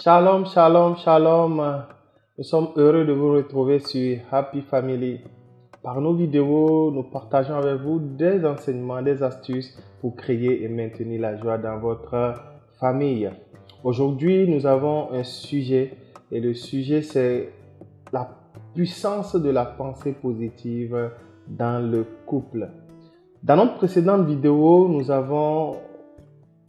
Shalom, shalom, shalom. Nous sommes heureux de vous retrouver sur Happy Family. Par nos vidéos, nous partageons avec vous des enseignements, des astuces pour créer et maintenir la joie dans votre famille. Aujourd'hui, nous avons un sujet et le sujet c'est la puissance de la pensée positive dans le couple. Dans notre précédente vidéo, nous avons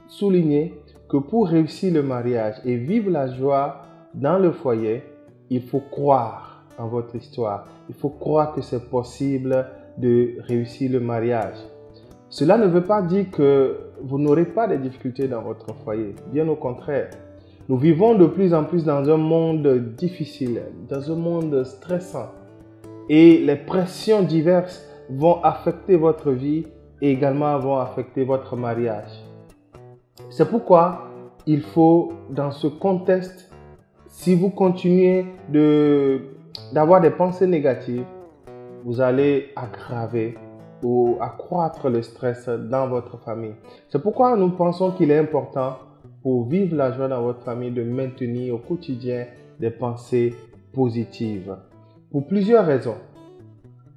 souligné que pour réussir le mariage et vivre la joie dans le foyer, il faut croire en votre histoire. Il faut croire que c'est possible de réussir le mariage. Cela ne veut pas dire que vous n'aurez pas de difficultés dans votre foyer. Bien au contraire. Nous vivons de plus en plus dans un monde difficile, dans un monde stressant. Et les pressions diverses vont affecter votre vie et également vont affecter votre mariage. C'est pourquoi il faut, dans ce contexte, si vous continuez d'avoir des pensées négatives, vous allez aggraver ou accroître le stress dans votre famille. C'est pourquoi nous pensons qu'il est important pour vivre la joie dans votre famille de maintenir au quotidien des pensées positives. Pour plusieurs raisons.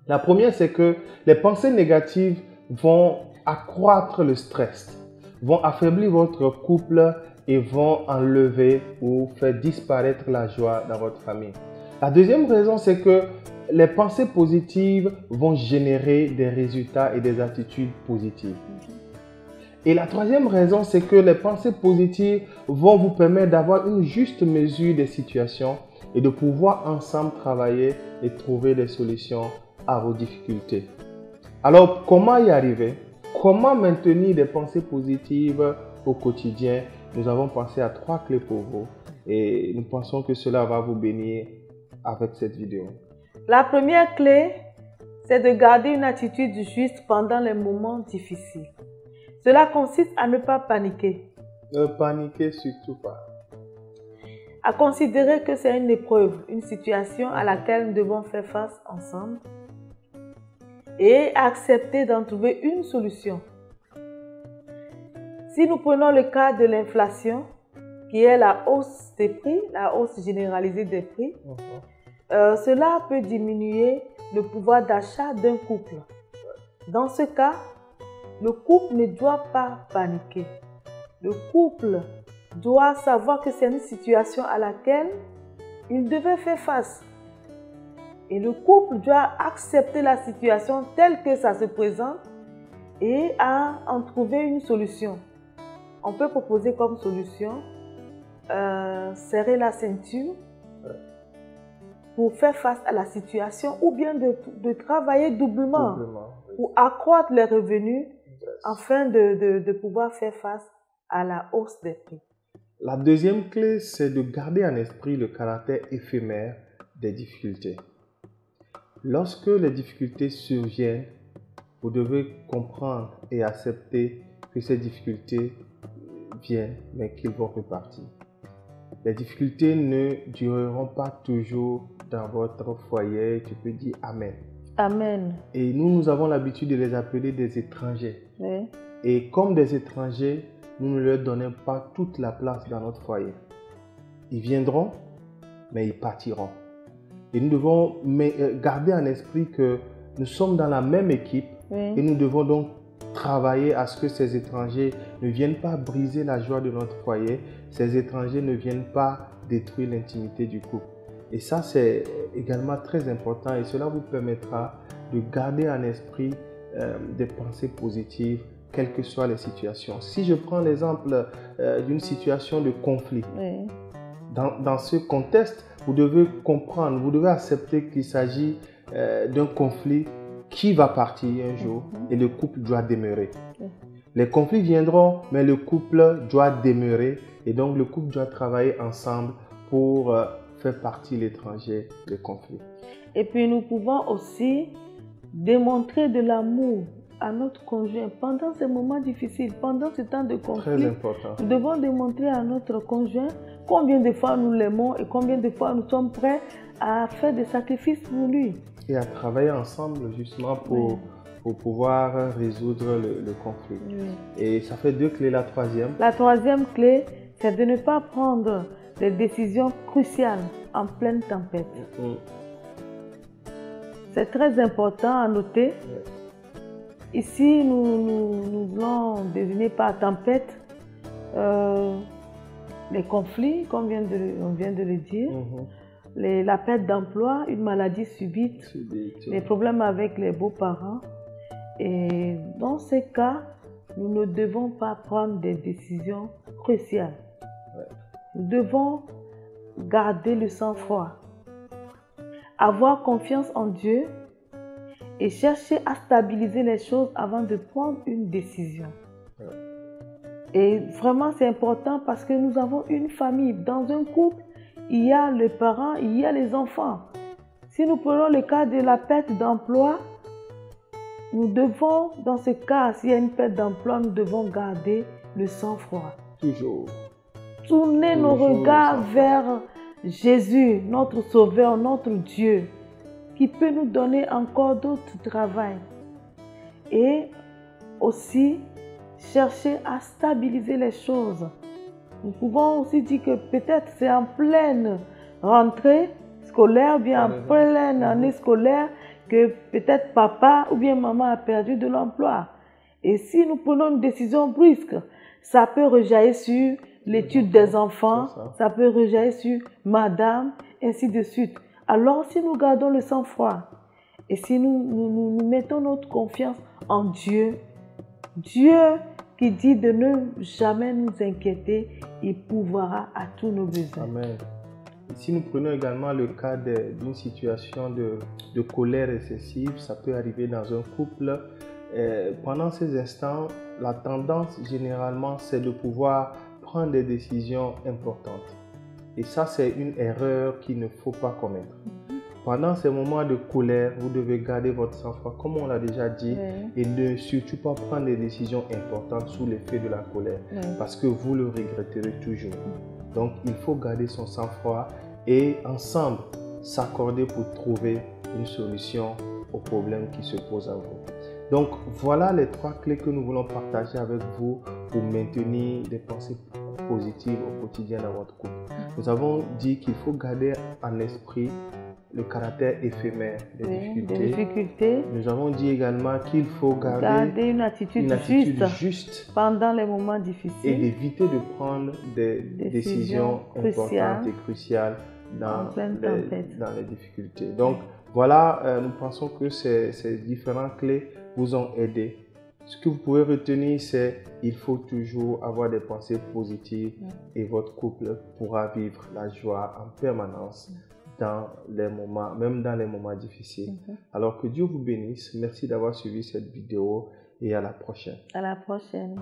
La première, c'est que les pensées négatives vont accroître le stress, vont affaiblir votre couple et vont enlever ou faire disparaître la joie dans votre famille. La deuxième raison, c'est que les pensées positives vont générer des résultats et des attitudes positives. Et la troisième raison, c'est que les pensées positives vont vous permettre d'avoir une juste mesure des situations et de pouvoir ensemble travailler et trouver des solutions à vos difficultés. Alors, comment y arriver? Comment maintenir des pensées positives au quotidien? Nous avons pensé à 3 clés pour vous et nous pensons que cela va vous bénir avec cette vidéo. La première clé, c'est de garder une attitude juste pendant les moments difficiles. Cela consiste à ne pas paniquer. Ne paniquez surtout pas. À considérer que c'est une épreuve, une situation à laquelle nous devons faire face ensemble et accepter d'en trouver une solution. Si nous prenons le cas de l'inflation, qui est la hausse des prix, la hausse généralisée des prix, cela peut diminuer le pouvoir d'achat d'un couple. Dans ce cas, le couple ne doit pas paniquer. Le couple doit savoir que c'est une situation à laquelle il devait faire face. Et le couple doit accepter la situation telle que ça se présente et à en trouver une solution. On peut proposer comme solution serrer la ceinture pour faire face à la situation ou bien de travailler doublement pour accroître les revenus afin de pouvoir faire face à la hausse des prix. La deuxième clé, c'est de garder en esprit le caractère éphémère des difficultés. Lorsque les difficultés surviennent, vous devez comprendre et accepter que ces difficultés viennent, mais qu'ils vont repartir. Les difficultés ne dureront pas toujours dans votre foyer. Tu peux dire Amen. Amen. Et nous avons l'habitude de les appeler des étrangers. Oui. Et comme des étrangers, nous ne leur donnons pas toute la place dans notre foyer. Ils viendront, mais ils partiront. Et nous devons garder en esprit que nous sommes dans la même équipe et nous devons donc travailler à ce que ces étrangers ne viennent pas briser la joie de notre foyer. Ces étrangers ne viennent pas détruire l'intimité du couple. Et ça, c'est également très important et cela vous permettra de garder en esprit des pensées positives, quelles que soient les situations. Si je prends l'exemple d'une situation de conflit, dans ce contexte, vous devez comprendre, vous devez accepter qu'il s'agit d'un conflit qui va partir un jour et le couple doit demeurer. Les conflits viendront, mais le couple doit demeurer et donc le couple doit travailler ensemble pour faire partir l'étranger des conflits. Et puis nous pouvons aussi démontrer de l'amour à notre conjoint pendant ces moments difficiles, pendant ce temps de conflit. Très important. Nous devons démontrer à notre conjoint combien de fois nous l'aimons et combien de fois nous sommes prêts à faire des sacrifices pour lui. Et à travailler ensemble justement pour pouvoir résoudre le conflit. Et ça fait 2 clés. La troisième? La troisième clé, c'est de ne pas prendre des décisions cruciales en pleine tempête. C'est très important à noter. Ici, nous voulons désigner par tempête les conflits, comme on vient de le dire, la perte d'emploi, une maladie subite, les problèmes avec les beaux-parents. Et dans ces cas, nous ne devons pas prendre des décisions cruciales. Nous devons garder le sang-froid, avoir confiance en Dieu et chercher à stabiliser les choses avant de prendre une décision. Et vraiment, c'est important parce que nous avons une famille. Dans un couple, il y a les parents, il y a les enfants. Si nous prenons le cas de la perte d'emploi, nous devons, dans ce cas, s'il y a une perte d'emploi, nous devons garder le sang-froid. Toujours. Tourner nos regards vers Jésus, notre Sauveur, notre Dieu, qui peut nous donner encore d'autres travail. Et aussi chercher à stabiliser les choses. Nous pouvons aussi dire que peut-être c'est en pleine rentrée scolaire, bien en pleine année scolaire, que peut-être papa ou bien maman a perdu de l'emploi. Et si nous prenons une décision brusque, ça peut rejaillir sur l'étude des enfants, ça peut rejaillir sur madame, ainsi de suite. Alors si nous gardons le sang-froid et si nous mettons notre confiance en Dieu, Dieu qui dit de ne jamais nous inquiéter, il pourvoira à tous nos besoins. Amen. Si nous prenons également le cas d'une situation de colère excessive, ça peut arriver dans un couple. Pendant ces instants, la tendance généralement, c'est de pouvoir prendre des décisions importantes. Et ça, c'est une erreur qu'il ne faut pas commettre. Pendant ces moments de colère, vous devez garder votre sang-froid, comme on l'a déjà dit, et ne surtout pas prendre des décisions importantes sous l'effet de la colère, parce que vous le regretterez toujours. Donc, il faut garder son sang-froid et ensemble s'accorder pour trouver une solution aux problèmes qui se posent à vous. Donc, voilà les 3 clés que nous voulons partager avec vous pour maintenir des pensées positives au quotidien dans votre couple. Nous avons dit qu'il faut garder en esprit le caractère éphémère des difficultés. Nous avons dit également qu'il faut garder une attitude juste pendant les moments difficiles et d'éviter de prendre des décisions importantes et cruciales dans les difficultés. Donc voilà, nous pensons que ces différentes clés vous ont aidé. Ce que vous pouvez retenir, c'est qu'il faut toujours avoir des pensées positives et votre couple pourra vivre la joie en permanence. Même dans les moments difficiles. Alors que Dieu vous bénisse. Merci d'avoir suivi cette vidéo et à la prochaine. À la prochaine.